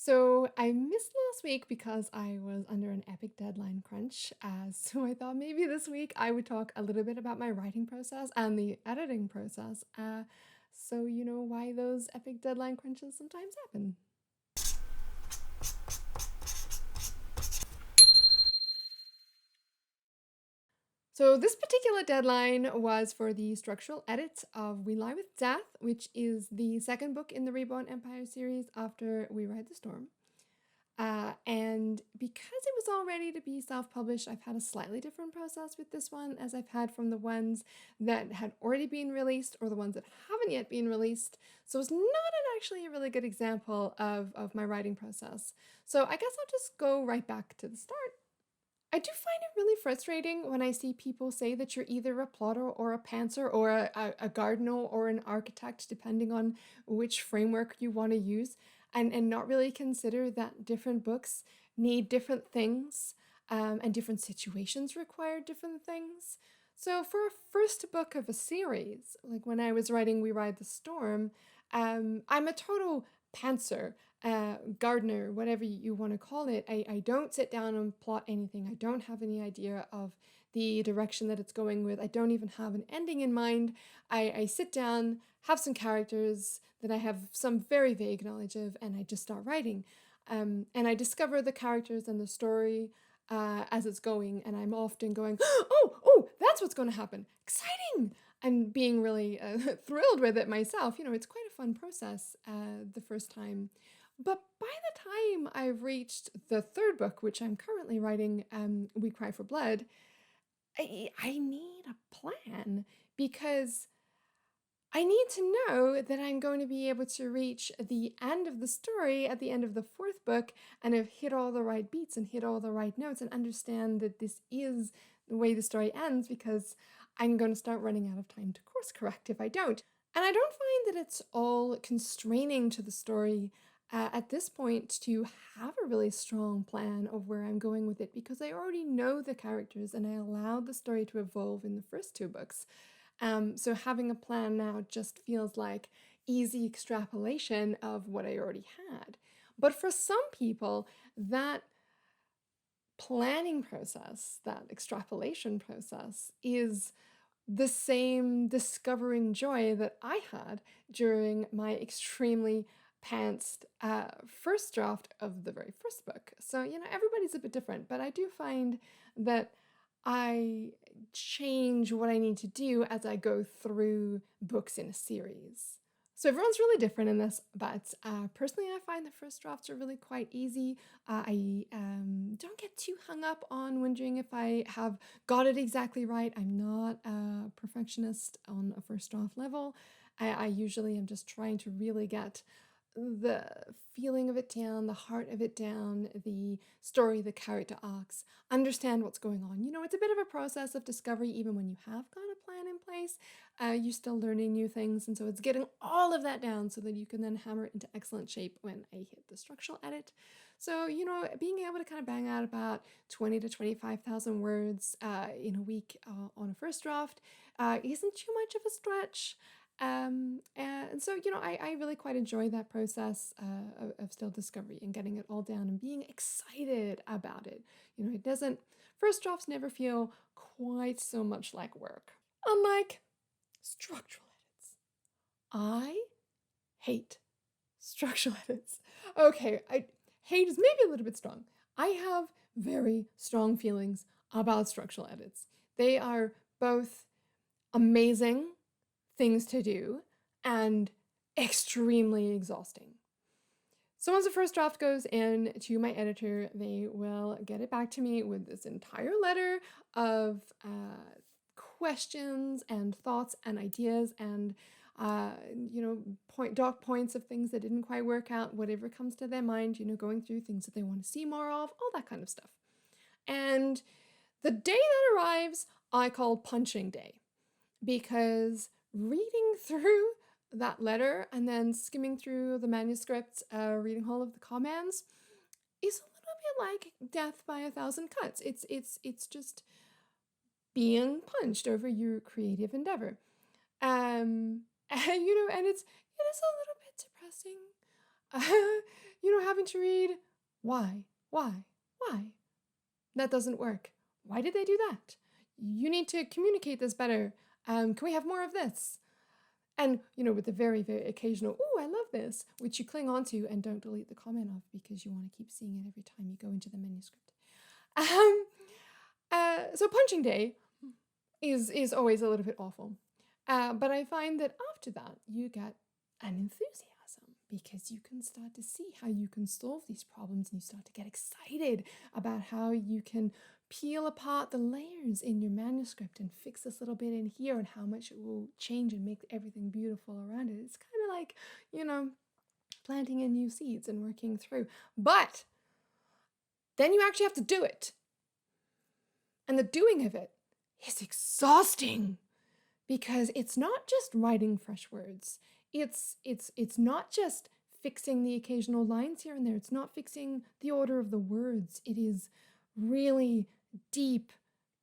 So I missed last week because I was under an epic deadline crunch. So I thought maybe this week I would talk a little bit about my writing process and the editing process. So you know why those epic deadline crunches sometimes happen. So this particular deadline was for the structural edit of We Lie with Death, which is the second book in the Reborn Empire series after We Ride the Storm. And because it was all ready to be self-published, I've had a slightly different process with this one as I've had from the ones that had already been released or the ones that haven't yet been released. So it's not actually a really good example of my writing process. So I guess I'll just go right back to the start. I do find it really frustrating when I see people say that you're either a plotter or a pantser or a gardener or an architect, depending on which framework you want to use, and not really consider that different books need different things and different situations require different things. So, for a first book of a series, like when I was writing We Ride the Storm, I'm a total pantser, gardener, whatever you want to call it. I don't sit down and plot anything. I don't have any idea of the direction that it's going with. I don't even have an ending in mind. I sit down, have some characters that I have some very vague knowledge of, and I just start writing. And I discover the characters and the story as it's going, and I'm often going, oh, that's what's going to happen. Exciting! And being really thrilled with it myself. You know, it's quite a fun process the first time. But by the time I've reached the third book, which I'm currently writing, We Cry for Blood, I need a plan because I need to know that I'm going to be able to reach the end of the story at the end of the fourth book and have hit all the right beats and hit all the right notes and understand that this is the way the story ends because I'm going to start running out of time to course correct if I don't. And I don't find that it's all constraining to the story at this point to have a really strong plan of where I'm going with it because I already know the characters and I allowed the story to evolve in the first two books. So having a plan now just feels like easy extrapolation of what I already had. But for some people, that planning process, that extrapolation process, is the same discovering joy that I had during my extremely pantsed first draft of the very first book. So, you know, everybody's a bit different, but I do find that I change what I need to do as I go through books in a series. So everyone's really different in this, but personally, I find the first drafts are really quite easy. I don't get too hung up on wondering if I have got it exactly right. I'm not a perfectionist on a first draft level. I usually am just trying to really get the feeling of it down, the heart of it down, the story, the character arcs, understand what's going on. You know, it's a bit of a process of discovery, even when you have got a plan in place. You're still learning new things, and so it's getting all of that down so that you can then hammer it into excellent shape when I hit the structural edit. So, you know, being able to kind of bang out about 20 to 25,000 words in a week on a first draft isn't too much of a stretch. And so, you know, I really quite enjoy that process of still discovery and getting it all down and being excited about it. You know, it doesn't, first drafts never feel quite so much like work. Unlike structural edits. I hate structural edits. Okay, hate is maybe a little bit strong. I have very strong feelings about structural edits. They are both amazing things to do and extremely exhausting. So once the first draft goes in to my editor, they will get it back to me with this entire letter of questions and thoughts and ideas and you know, dot points of things that didn't quite work out, whatever comes to their mind, you know, going through things that they want to see more of, all that kind of stuff. And the day that arrives, I call punching day because reading through that letter and then skimming through the manuscript, reading all of the comments, is a little bit like death by a thousand cuts. It's just being punched over your creative endeavor. And, you know, and it is a little bit depressing. having to read why, why, why. That doesn't work. Why did they do that? You need to communicate this better. Can we have more of this? And, with the very, very occasional, "Ooh, I love this," which you cling on to and don't delete the comment of because you want to keep seeing it every time you go into the manuscript. Um, so punching day is always a little bit awful. But I find that after that, you get an enthusiasm because you can start to see how you can solve these problems and you start to get excited about how you can peel apart the layers in your manuscript and fix this little bit in here and how much it will change and make everything beautiful around it. It's kind of like, planting in new seeds and working through. But then you actually have to do it. And the doing of it is exhausting because it's not just writing fresh words. It's not just fixing the occasional lines here and there. It's not fixing the order of the words. It is really deep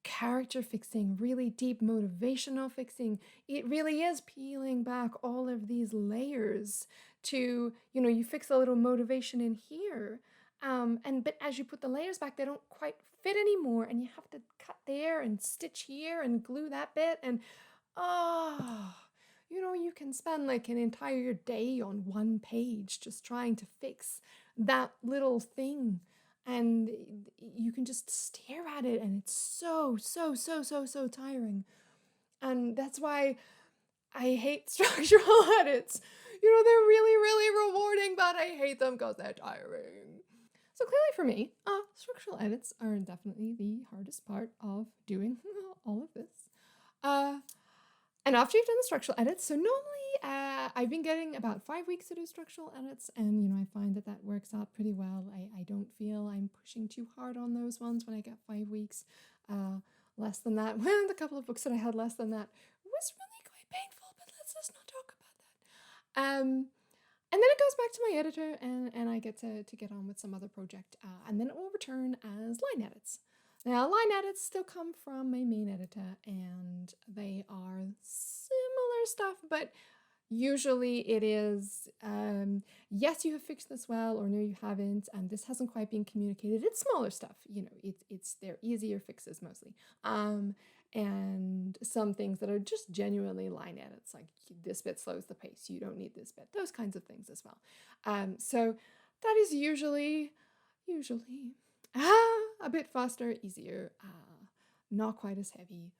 character fixing, really deep motivational fixing. It really is peeling back all of these layers to, you fix a little motivation in here. But as you put the layers back, they don't quite fit anymore, and you have to cut there and stitch here and glue that bit, and you can spend like an entire day on one page just trying to fix that little thing, and you can just stare at it, and it's so tiring. And that's why I hate structural edits. They're really, really rewarding, but I hate them because they're tiring. So clearly for me, structural edits are definitely the hardest part of doing all of this. And after you've done the structural edits, so normally I've been getting about 5 weeks to do structural edits, and I find that works out pretty well. I don't feel I'm pushing too hard on those ones when I get 5 weeks. Less than that, well, the couple of books that I had less than that was really quite painful, but let's just not talk about that. And then it goes back to my editor, and I get to get on with some other project, and then it will return as line edits. Now, line edits still come from my main editor, and they are similar stuff, but usually it is, yes, you have fixed this well, or no, you haven't, and this hasn't quite been communicated. It's smaller stuff, they're easier fixes mostly. And some things that are just genuinely line edits, like this bit slows the pace, you don't need this bit, those kinds of things as well. So that is usually a bit faster, easier, not quite as heavy.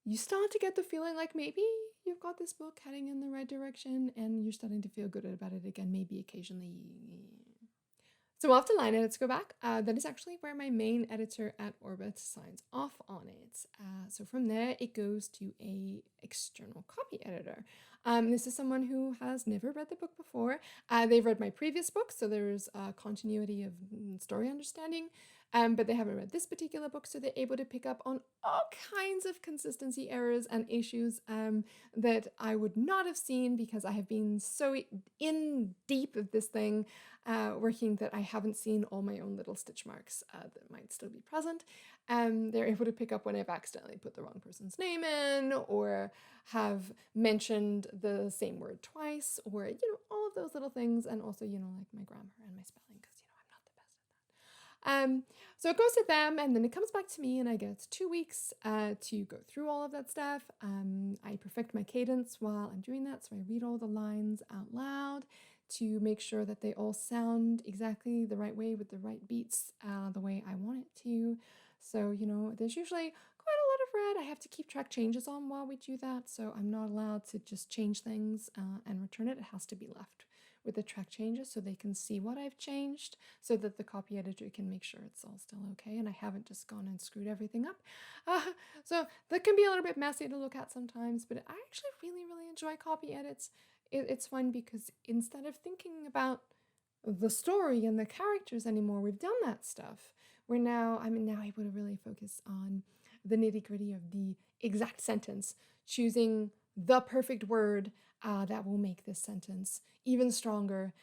You start to get the feeling like maybe you've got this book heading in the right direction and you're starting to feel good about it again, maybe occasionally. So after line edits go back, that is actually where my main editor at Orbit signs off on it. So from there, it goes to a external copy editor. This is someone who has never read the book before. They've read my previous book, so there's a continuity of story understanding, but they haven't read this particular book, so they're able to pick up on all kinds of consistency errors and issues that I would not have seen because I have been so in deep of this thing working that I haven't seen all my own little stitch marks that might still be present. They're able to pick up when I've accidentally put the wrong person's name in or have mentioned the same word twice, or all of those little things, and also like my grammar and my spelling, because I'm not the best at that. So it goes to them, and then it comes back to me, and I get 2 weeks to go through all of that stuff. I perfect my cadence while I'm doing that, so I read all the lines out loud to make sure that they all sound exactly the right way with the right beats, the way I want it to. So, there's usually quite a lot of red I have to keep track changes on while we do that, so I'm not allowed to just change things and return it. It has to be left with the track changes so they can see what I've changed, so that the copy editor can make sure it's all still okay and I haven't just gone and screwed everything up. So that can be a little bit messy to look at sometimes, but I actually really, really enjoy copy edits. It's fun because instead of thinking about the story and the characters anymore, we've done that stuff. I'm now able to really focus on the nitty-gritty of the exact sentence, choosing the perfect word that will make this sentence even stronger,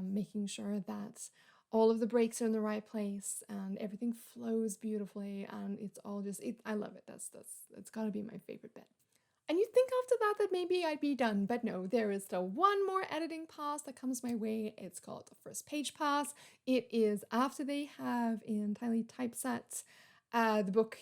making sure that all of the breaks are in the right place and everything flows beautifully, and it's all just, I love it. That's got to be my favorite bit. And you'd think after that maybe I'd be done, but no, there is still one more editing pass that comes my way. It's called the first page pass. It is after they have entirely typeset the book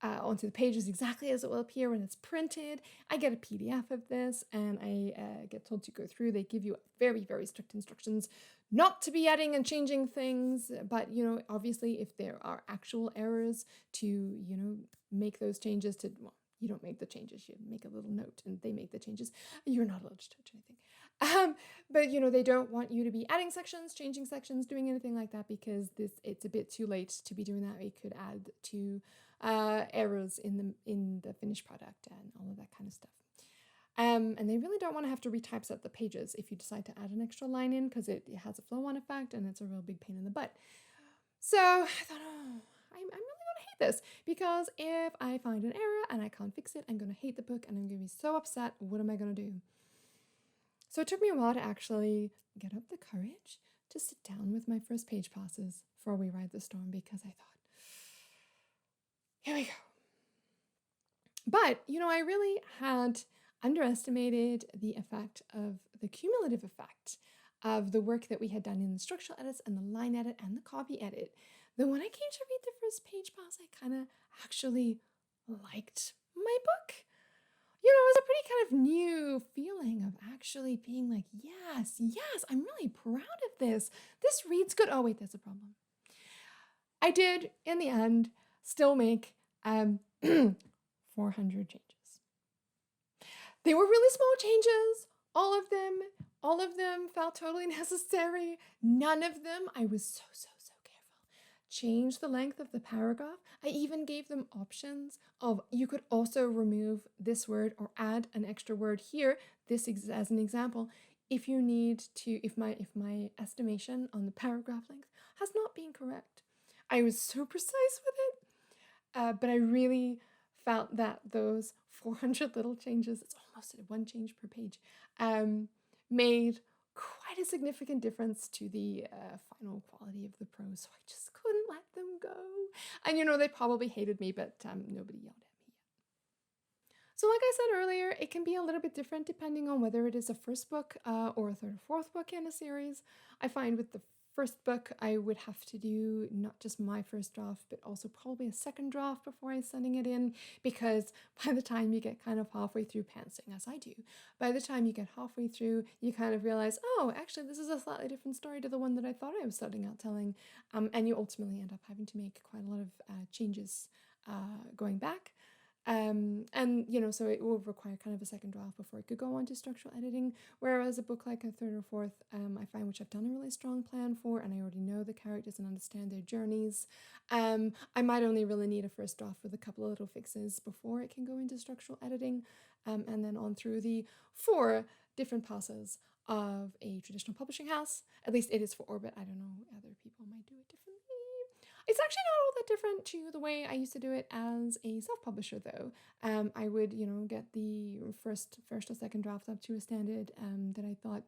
onto the pages exactly as it will appear when it's printed. I get a PDF of this and I get told to go through. They give you very, very strict instructions not to be adding and changing things, but obviously if there are actual errors to, make those changes to, well, you don't make the changes, you make a little note and they make the changes. You're not allowed to touch anything. But they don't want you to be adding sections, changing sections, doing anything like that because it's a bit too late to be doing that. It could add to errors in the finished product and all of that kind of stuff. And they really don't want to have to retypeset the pages if you decide to add an extra line in because it has a flow-on effect and it's a real big pain in the butt. So I thought, I'm really going to hate this because if I find an error and I can't fix it, I'm going to hate the book and I'm going to be so upset. What am I going to do? So it took me a while to actually get up the courage to sit down with my first page passes for We Ride the Storm because I thought, here we go. But, I really had underestimated the effect of the cumulative effect of the work that we had done in the structural edits and the line edit and the copy edit. Then when I came to read the first page pass, I kind of actually liked my book. It was a pretty kind of new feeling of actually being like, yes, I'm really proud of this. This reads good. Oh, wait, there's a problem. I did, in the end, still make 400 changes. They were really small changes, all of them felt totally necessary. None of them, I was so careful. Change the length of the paragraph. I even gave them options of you could also remove this word or add an extra word here. This as an example, if you need to, if my estimation on the paragraph length has not been correct. I was so precise with it, but I really felt that those 400 little changes, it's almost one change per page, made quite a significant difference to the final quality of the prose. So I just couldn't let them go. And they probably hated me, but nobody yelled at me yet. So like I said earlier, it can be a little bit different depending on whether it is a first book or a third or fourth book in a series. I find with the first book, I would have to do not just my first draft, but also probably a second draft before I'm sending it in, because by the time you get kind of halfway through pantsing, as I do, by the time you get halfway through, you kind of realize, oh, actually, this is a slightly different story to the one that I thought I was starting out telling, and you ultimately end up having to make quite a lot of changes going back. So it will require kind of a second draft before it could go on to structural editing. Whereas a book like a third or fourth, I find which I've done a really strong plan for, and I already know the characters and understand their journeys. I might only really need a first draft with a couple of little fixes before it can go into structural editing, and then on through the 4 different passes of a traditional publishing house. At least it is for Orbit. I don't know, other people might do it differently. It's actually not all that different to the way I used to do it as a self-publisher, though. I would, get the first or second draft up to a standard that I thought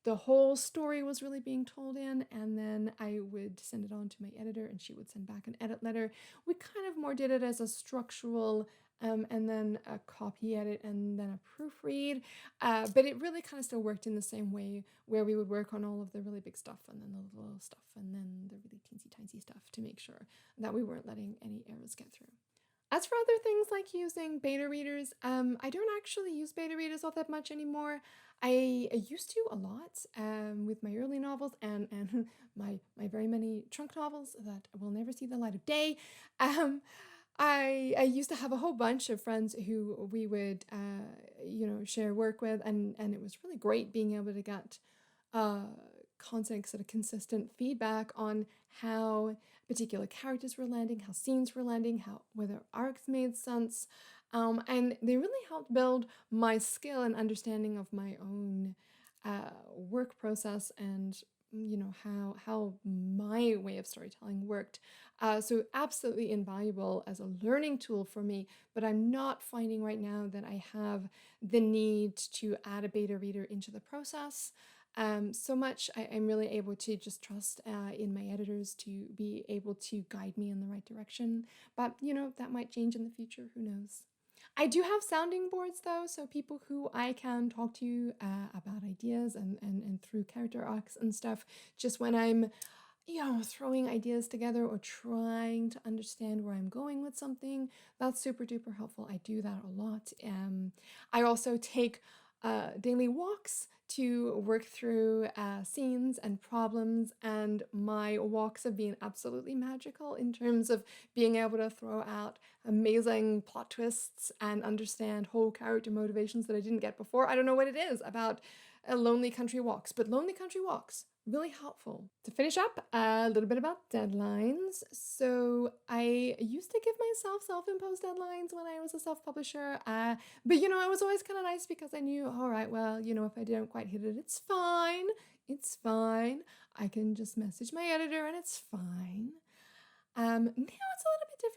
the whole story was really being told in, and then I would send it on to my editor, and she would send back an edit letter. We kind of more did it as a structural and then a copy edit and then a proofread. But it really kind of still worked in the same way, where we would work on all of the really big stuff and then the little stuff and then the really teensy-tiny stuff to make sure that we weren't letting any errors get through. As for other things like using beta readers, I don't actually use beta readers all that much anymore. I used to a lot with my early novels and my very many trunk novels that will never see the light of day. I used to have a whole bunch of friends who we would, share work with, and it was really great being able to get constant sort of consistent feedback on how particular characters were landing, how scenes were landing, whether arcs made sense, and they really helped build my skill and understanding of my own work process and how my way of storytelling worked. So absolutely invaluable as a learning tool for me, but I'm not finding right now that I have the need to add a beta reader into the process. So much I'm really able to just trust in my editors to be able to guide me in the right direction. But that might change in the future, who knows? I do have sounding boards though, so people who I can talk to about ideas and through character arcs and stuff, just when I'm, throwing ideas together or trying to understand where I'm going with something. That's super duper helpful. I do that a lot. I also take daily walks to work through scenes and problems, and my walks have been absolutely magical in terms of being able to throw out amazing plot twists and understand whole character motivations that I didn't get before. I don't know what it is about lonely country walks, but lonely country walks, really helpful. To finish up, a little bit about deadlines. So I used to give myself self-imposed deadlines when I was a self-publisher, but it was always kind of nice because I knew, all right, well, if I don't quite hit it, it's fine. It's fine. I can just message my editor and it's fine. Now it's a little bit different.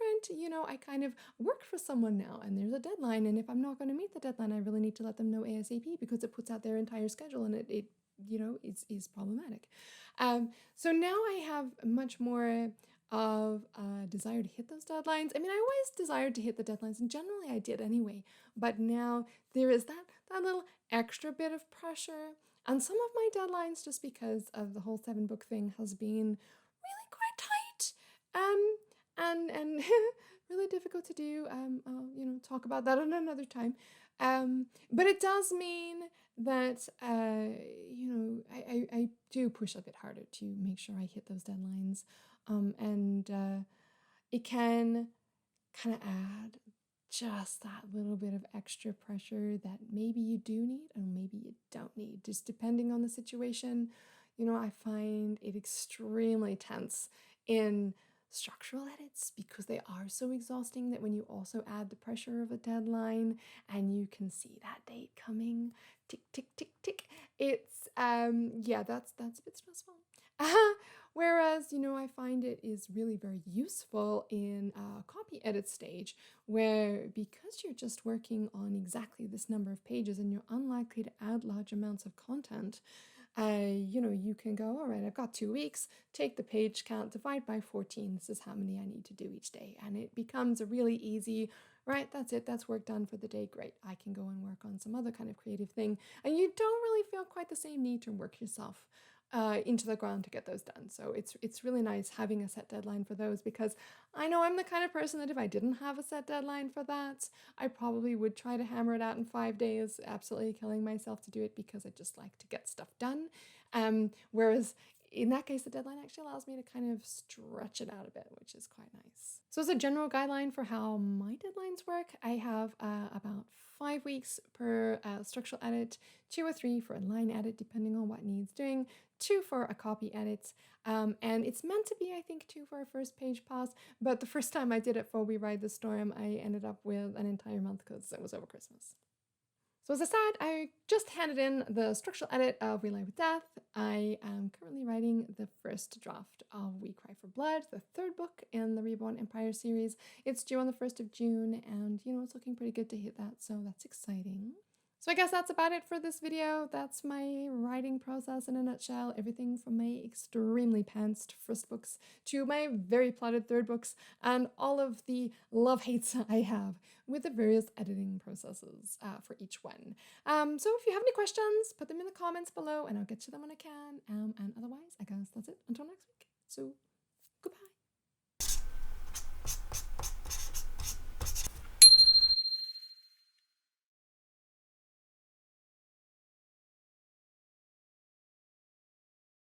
I kind of work for someone now and there's a deadline. And if I'm not going to meet the deadline, I really need to let them know ASAP because it puts out their entire schedule and it is problematic. So now I have much more of a desire to hit those deadlines. I mean, I always desired to hit the deadlines and generally I did anyway, but now there is that little extra bit of pressure. And some of my deadlines, just because of the whole 7-book thing, has been really quite tight. And really difficult to do. I'll talk about that on another time. But it does mean that I do push a bit harder to make sure I hit those deadlines. And it can kind of add just that little bit of extra pressure that maybe you do need and maybe you don't need, just depending on the situation. I find it extremely tense in structural edits because they are so exhausting that when you also add the pressure of a deadline and you can see that date coming, tick, tick, tick, tick, it's, that's a bit stressful. Whereas, I find it is really very useful in a copy edit stage where because you're just working on exactly this number of pages and you're unlikely to add large amounts of content, you can go, all right, I've got 2 weeks, take the page count, divide by 14. This is how many I need to do each day. And it becomes a really easy, right, that's it, that's work done for the day. Great, I can go and work on some other kind of creative thing. And you don't really feel quite the same need to work yourself into the ground to get those done. So it's really nice having a set deadline for those because I know I'm the kind of person that if I didn't have a set deadline for that, I probably would try to hammer it out in 5 days, absolutely killing myself to do it because I just like to get stuff done. Whereas in that case, the deadline actually allows me to kind of stretch it out a bit, which is quite nice. So as a general guideline for how my deadlines work, I have about 5 weeks per structural edit, 2 or 3 for a line edit, depending on what needs doing, 2 for a copy edit, and it's meant to be, I think, 2 for a first page pass, but the first time I did it for We Ride the Storm, I ended up with an entire month because it was over Christmas. So as I said, I just handed in the structural edit of We Lie with Death. I am currently writing the first draft of We Cry for Blood, the 3rd book in the Reborn Empire series. It's due on the 1st of June, and it's looking pretty good to hit that, so that's exciting. So I guess that's about it for this video. That's my writing process in a nutshell. Everything from my extremely pantsed first books to my very plotted 3rd books and all of the love-hates I have with the various editing processes for each one. So if you have any questions, put them in the comments below and I'll get to them when I can. And otherwise, I guess that's it until next week. So